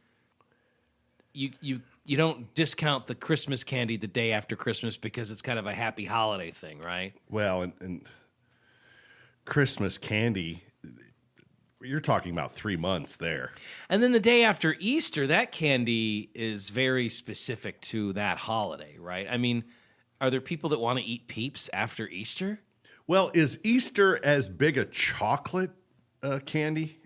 you don't discount the Christmas candy the day after Christmas because it's kind of a happy holiday thing, right? Well, and Christmas candy, you're talking about 3 months there. And then the day after Easter, that candy is very specific to that holiday, right? I mean, are there people that want to eat Peeps after Easter? Well, is Easter as big a chocolate candy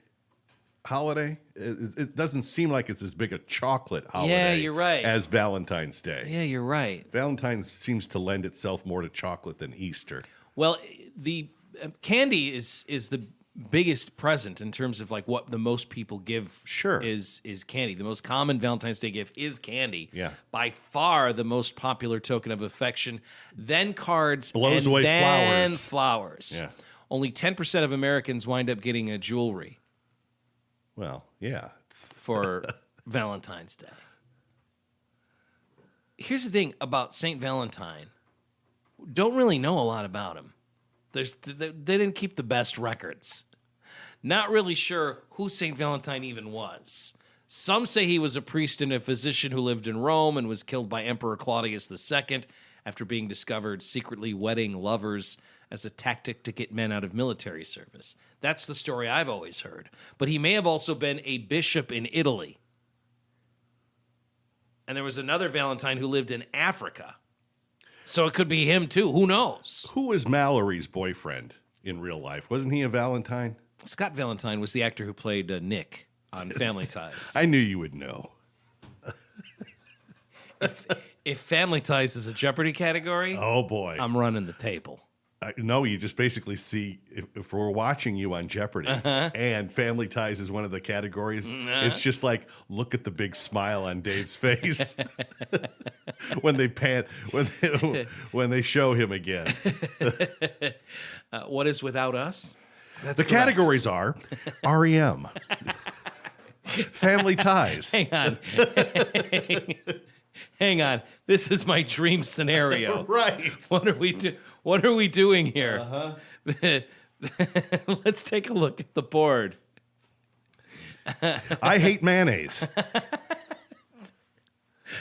holiday? It doesn't seem like it's as big a chocolate holiday. Yeah, you're right. As Valentine's Day. Yeah, you're right. Valentine's seems to lend itself more to chocolate than Easter. Well, the candy is the biggest present in terms of like what the most people give. Sure. is candy. The most common Valentine's Day gift is candy. Yeah. By far the most popular token of affection. Then cards. Blows and away then flowers. flowers. Yeah. Only 10% of Americans wind up getting a jewelry Well, yeah. for Valentine's Day. Here's the thing about St. Valentine. Don't really know a lot about him. They didn't keep the best records. Not really sure who St. Valentine even was. Some say he was a priest and a physician who lived in Rome and was killed by Emperor Claudius II after being discovered secretly wedding lovers as a tactic to get men out of military service. That's the story I've always heard. But he may have also been a bishop in Italy. And there was another Valentine who lived in Africa. So it could be him too. Who knows? Who was Mallory's boyfriend in real life? Wasn't he a Valentine? Scott Valentine was the actor who played Nick on Family Ties. I knew you would know. If Family Ties is a Jeopardy category, Oh, boy. I'm running the table. No, you just basically see if we're watching you on Jeopardy and Family Ties is one of the categories, it's just like, look at the big smile on Dave's face when they show him again. What is Without Us? That's The correct. categories are REM, Family Ties. Hang on. Hang on. This is my dream scenario. Right. What are we doing here? Let's take a look at the board. I hate mayonnaise.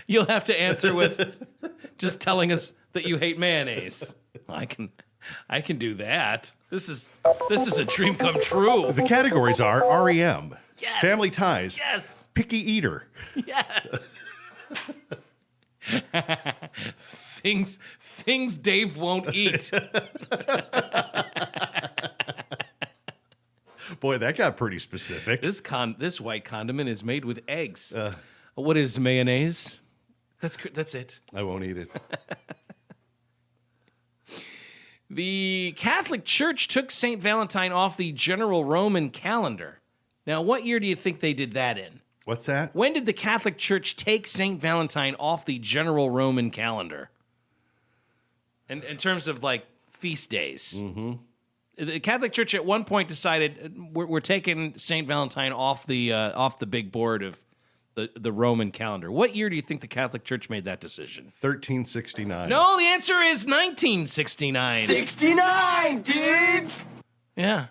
You'll have to answer with just telling us that you hate mayonnaise. I can do that. This is a dream come true. The categories are REM, Yes. Family Ties, Yes. Picky Eater. Yes. Things Dave won't eat. Boy, that got pretty specific. This white condiment is made with eggs. What is mayonnaise? That's it. I won't eat it. The Catholic Church took St. Valentine off the general Roman calendar. Now, what year do you think they did that in? What's that? When did the Catholic Church take St. Valentine off the general Roman calendar? In terms of, like, feast days. Mm-hmm. The Catholic Church at one point decided we're taking St. Valentine off the big board of the Roman calendar. What year do you think the Catholic Church made that decision? 1369. No, the answer is 1969. 69, dudes! Yeah.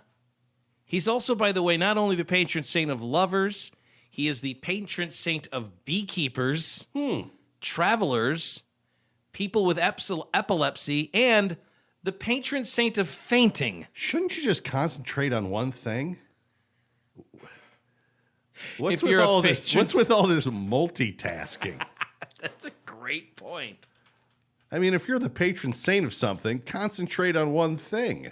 He's also, by the way, not only the patron saint of lovers, he is the patron saint of beekeepers, travelers, people with epilepsy, and the patron saint of fainting. Shouldn't you just concentrate on one thing? What's If with you're a all this? patron What's with all this multitasking? That's a great point. I mean, if you're the patron saint of something, concentrate on one thing.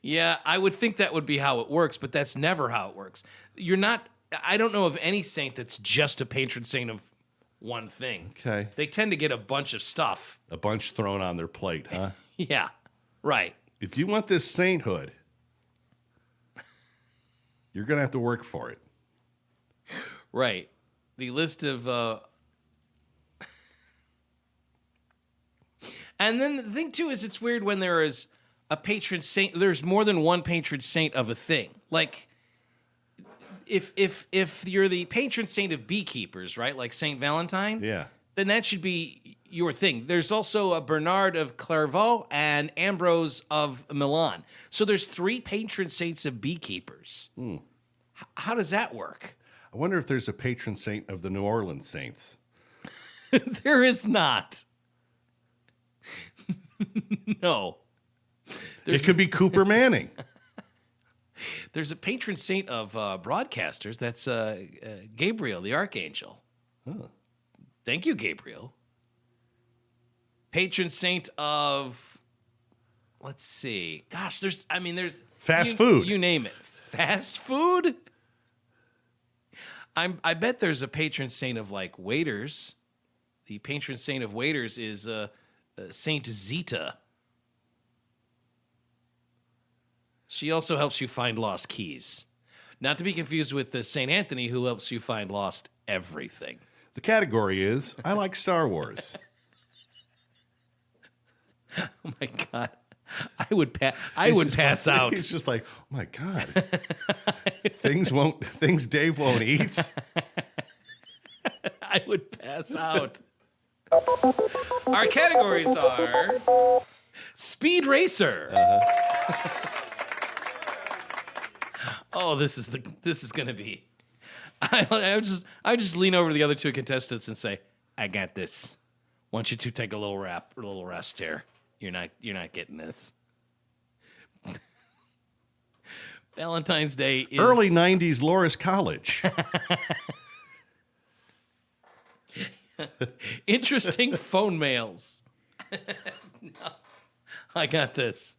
Yeah, I would think that would be how it works, but that's never how it works. I don't know of any saint that's just a patron saint of one thing. Okay. They tend to get a bunch of stuff. A bunch thrown on their plate, huh? Yeah, right. If you want this sainthood, you're going to have to work for it. Right. The list of... And then the thing, too, is it's weird when there is a patron saint. There's more than one patron saint of a thing. Like, if you're the patron saint of beekeepers, right, like St. Valentine, Yeah. then that should be your thing. There's also a Bernard of Clairvaux and Ambrose of Milan. So there's 3 patron saints of beekeepers. How does that work? I wonder if there's a patron saint of the New Orleans Saints. There is not. No. It could be Cooper Manning. There's a patron saint of broadcasters. That's Gabriel, the archangel. Huh. Thank you, Gabriel. Patron saint of, let's see. Gosh, there's Fast food. You name it. Fast food? I bet there's a patron saint of like waiters. The patron saint of waiters is Saint Zita. She also helps you find lost keys. Not to be confused with Saint Anthony, who helps you find lost everything. The category is, I like Star Wars. Oh my God. I would pass out. It's just like, oh my God. things Dave won't eat. I would pass out. Our categories are Speed Racer. Oh, this is gonna be. I just lean over to the other 2 contestants and say, "I got this. Why don't you 2 take a little rest here? You're not getting this." Valentine's Day is Early 90s Loris College. interesting phone mails. No, I got this.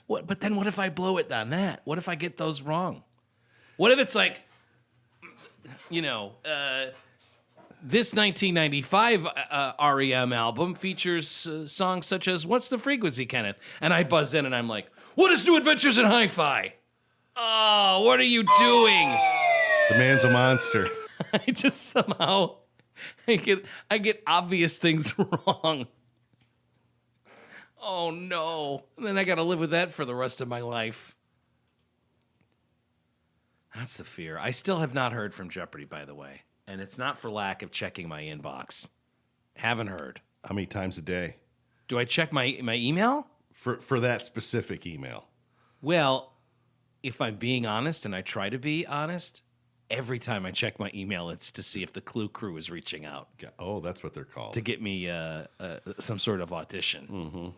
What? But then what if I blow it on that? What if I get those wrong? What if it's like, this 1995 REM album features songs such as "What's the Frequency, Kenneth?" And I buzz in and I'm like, "What is New Adventures in Hi-Fi?" Oh, what are you doing? The man's a monster. I just somehow I get obvious things wrong. Oh no. And then I got to live with that for the rest of my life. That's the fear. I still have not heard from Jeopardy, by the way. And it's not for lack of checking my inbox. Haven't heard. How many times a day? Do I check my email? For that specific email. Well, if I'm being honest, and I try to be honest, every time I check my email, it's to see if the Clue Crew is reaching out. Oh, that's what they're called. To get me some sort of audition. Mm-hmm.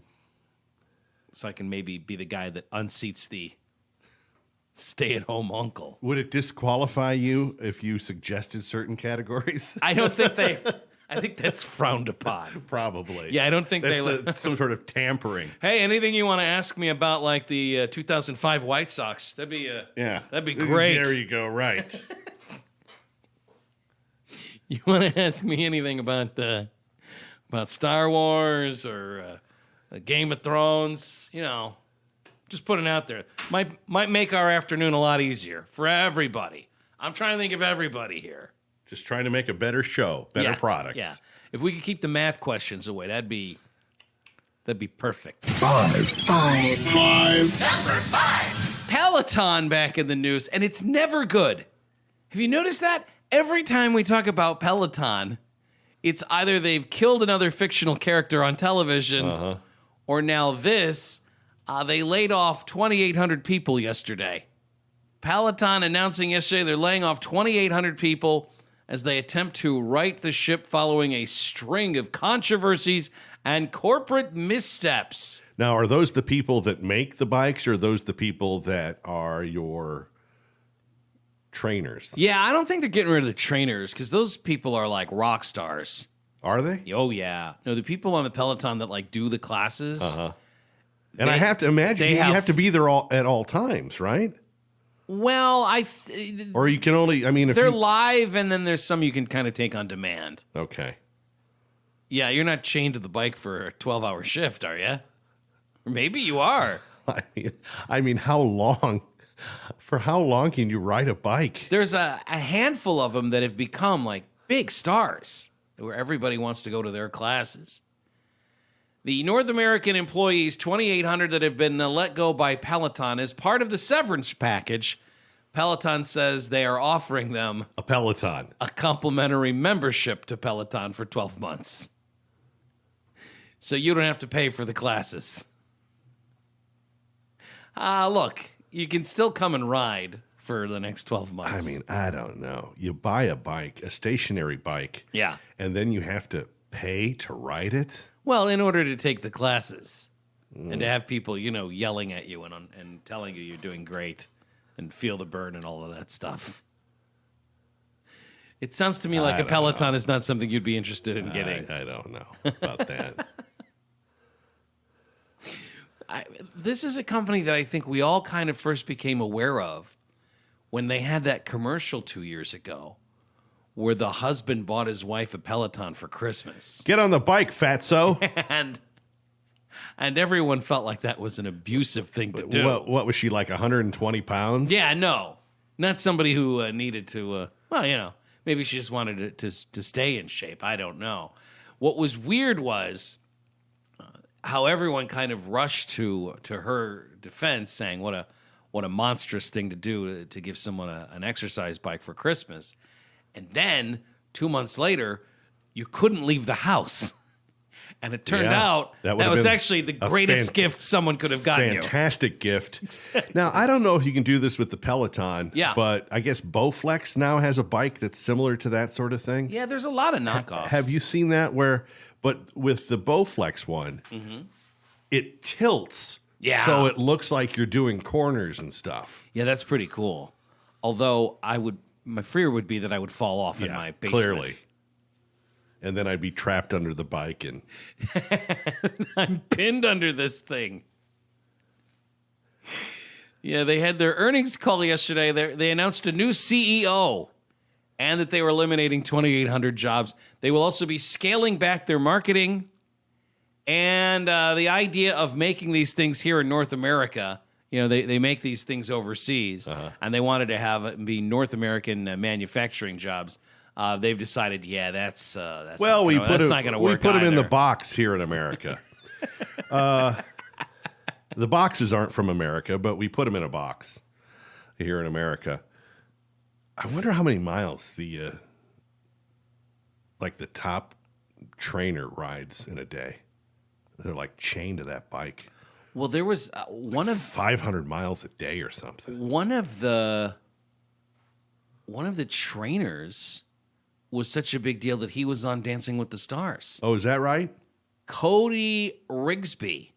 So I can maybe be the guy that unseats the stay-at-home uncle. Would it disqualify you if you suggested certain categories? I don't think they... I think that's frowned upon. Probably. Yeah, I don't think that's some sort of tampering. Hey, anything you want to ask me about, like the 2005 White Sox? That'd be great. There you go. Right. You want to ask me anything about Star Wars or Game of Thrones? Just put it out there. Might make our afternoon a lot easier for everybody. I'm trying to think of everybody here. Just trying to make a better show, better products. Yeah. If we could keep the math questions away, that'd be perfect. Five. Number 5. Peloton back in the news, and it's never good. Have you noticed that? Every time we talk about Peloton, it's either they've killed another fictional character on television, or now they laid off 2,800 people yesterday. Peloton announcing yesterday they're laying off 2,800 people as they attempt to right the ship following a string of controversies and corporate missteps. Now, are those the people that make the bikes, or are those the people that are your trainers? Yeah, I don't think they're getting rid of the trainers because those people are like rock stars. Are they? Oh, yeah. No, the people on the Peloton that like do the classes. And I have to imagine you have to be there at all times, right? Well, or you can only, if they're live, and then there's some you can kind of take on demand. Okay. Yeah, you're not chained to the bike for a 12-hour shift, are you? Or maybe you are. I mean, how long? For how long can you ride a bike? There's a handful of them that have become like big stars, where everybody wants to go to their classes. The North American employees, 2,800 that have been let go by Peloton, as part of the severance package, Peloton says they are offering them a Peloton, a complimentary membership to Peloton for 12 months. So you don't have to pay for the classes. Look, you can still come and ride for the next 12 months. I mean, I don't know. You buy a bike, a stationary bike. Yeah. And then you have to pay to ride it? Well, in order to take the classes and to have people, yelling at you and telling you you're doing great and feel the burn and all of that stuff. It sounds to me like a Peloton is not something you'd be interested in getting. I don't know about that. This is a company that I think we all kind of first became aware of when they had that commercial 2 years ago where the husband bought his wife a Peloton for Christmas. Get on the bike, fatso. And everyone felt like that was an abusive thing to do. What was she, like 120 pounds? Yeah, no. Not somebody who needed to, maybe she just wanted to stay in shape. I don't know. What was weird was how everyone kind of rushed to her defense, saying what a monstrous thing to do to give someone an exercise bike for Christmas. And then 2 months later, you couldn't leave the house. And it turned out that was actually the greatest gift someone could have gotten you. Fantastic gift. Exactly. Now, I don't know if you can do this with the Peloton, but I guess Bowflex now has a bike that's similar to that sort of thing. Yeah, there's a lot of knockoffs. Have you seen that but with the Bowflex one, it tilts. Yeah. So it looks like you're doing corners and stuff. Yeah, that's pretty cool. Although my fear would be that I would fall off in my basement. Clearly. And then I'd be trapped under the bike and I'm pinned under this thing. Yeah, they had their earnings call yesterday. They announced a new CEO and that they were eliminating 2,800 jobs. They will also be scaling back their marketing and the idea of making these things here in North America. They make these things overseas, and they wanted to have it be North American manufacturing jobs. They've decided, that's not going to work. We put them in the box here in America. The boxes aren't from America, but we put them in a box here in America. I wonder how many miles the top trainer rides in a day. They're like chained to that bike. Well, there was 500 miles a day or something. One of the trainers was such a big deal that he was on Dancing with the Stars. Oh, is that right? Cody Rigsby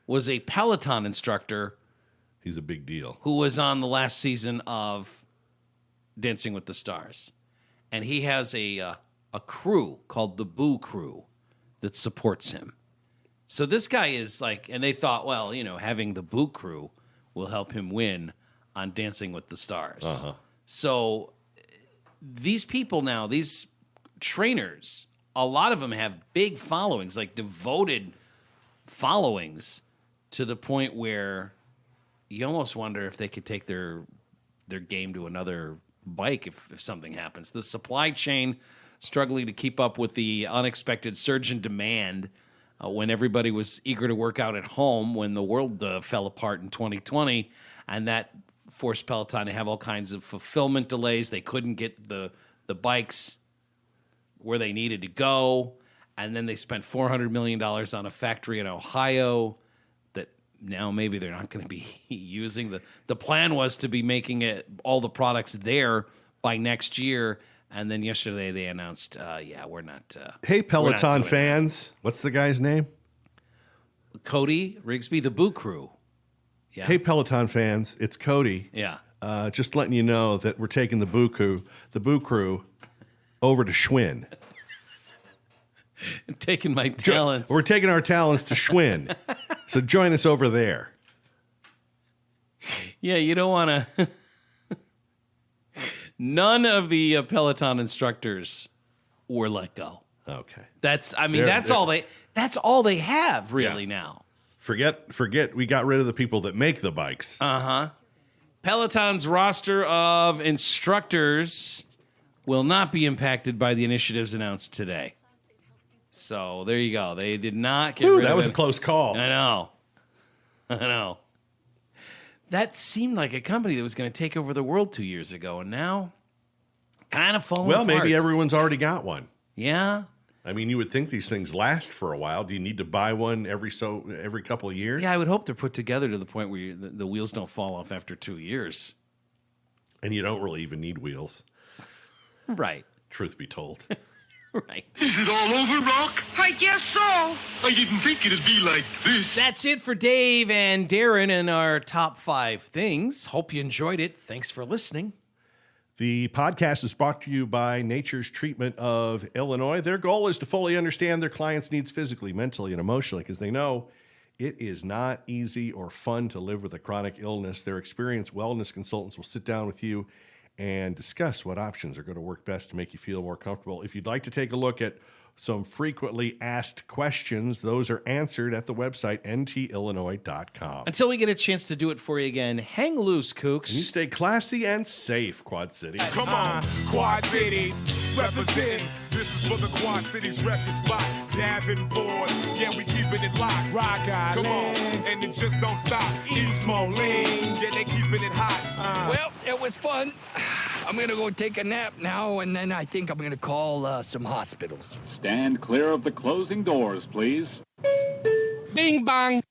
was a Peloton instructor. He's a big deal. Who was on the last season of Dancing with the Stars. And he has a crew called the Boo Crew that supports him. So this guy is and they thought, well, having the Boo Crew will help him win on Dancing with the Stars. So these people now, these trainers, a lot of them have big followings, like devoted followings, to the point where you almost wonder if they could take their game to another bike if something happens. The supply chain struggling to keep up with the unexpected surge in demand when everybody was eager to work out at home when the world fell apart in 2020, and that forced Peloton to have all kinds of fulfillment delays. They couldn't get the bikes where they needed to go, and then they spent $400 million on a factory in Ohio that now maybe they're not going to be using. The plan was to be making all the products there by next year, and then yesterday they announced, we're not. Hey, Peloton fans, what's the guy's name? Cody Rigsby, the Boo Crew. Yeah. Hey, Peloton fans, it's Cody. Yeah. Just letting you know that we're taking the Boo Crew over to Schwinn. Taking my talents. We're taking our talents to Schwinn. So join us over there. Yeah, you don't want to. None of the Peloton instructors were let go. Okay. That's all they have really now. Forget we got rid of the people that make the bikes. Peloton's roster of instructors will not be impacted by the initiatives announced today. So there you go. They did not get rid of it. That was a close call. I know. That seemed like a company that was going to take over the world 2 years ago, and now kind of falling apart. Well, maybe everyone's already got one. Yeah. I mean, you would think these things last for a while. Do you need to buy one every couple of years? Yeah, I would hope they're put together to the point where the wheels don't fall off after 2 years. And you don't really even need wheels. Right. Truth be told. Right. Is it all over, Rock? I guess so. I didn't think it'd be like this. That's it for Dave and Darren and our top 5 things. Hope you enjoyed it. Thanks for listening. The podcast is brought to you by Nature's Treatment of Illinois. Their goal is to fully understand their clients' needs physically, mentally, and emotionally, because they know it is not easy or fun to live with a chronic illness. Their experienced wellness consultants will sit down with you and discuss what options are going to work best to make you feel more comfortable. If you'd like to take a look at some frequently asked questions, those are answered at the website ntillinois.com. Until we get a chance to do it for you again, hang loose, kooks. And you stay classy and safe, Quad City. Come on, Quad Cities, represent. This is for the Quad Cities record spot. Davenport, yeah, we keeping it locked. Rock Island, come on, and it just don't stop. East Moline, yeah, they keeping it hot. Well, it was fun. I'm gonna go take a nap now, and then I think I'm gonna call some hospitals. Stand clear of the closing doors, please. Bing bong.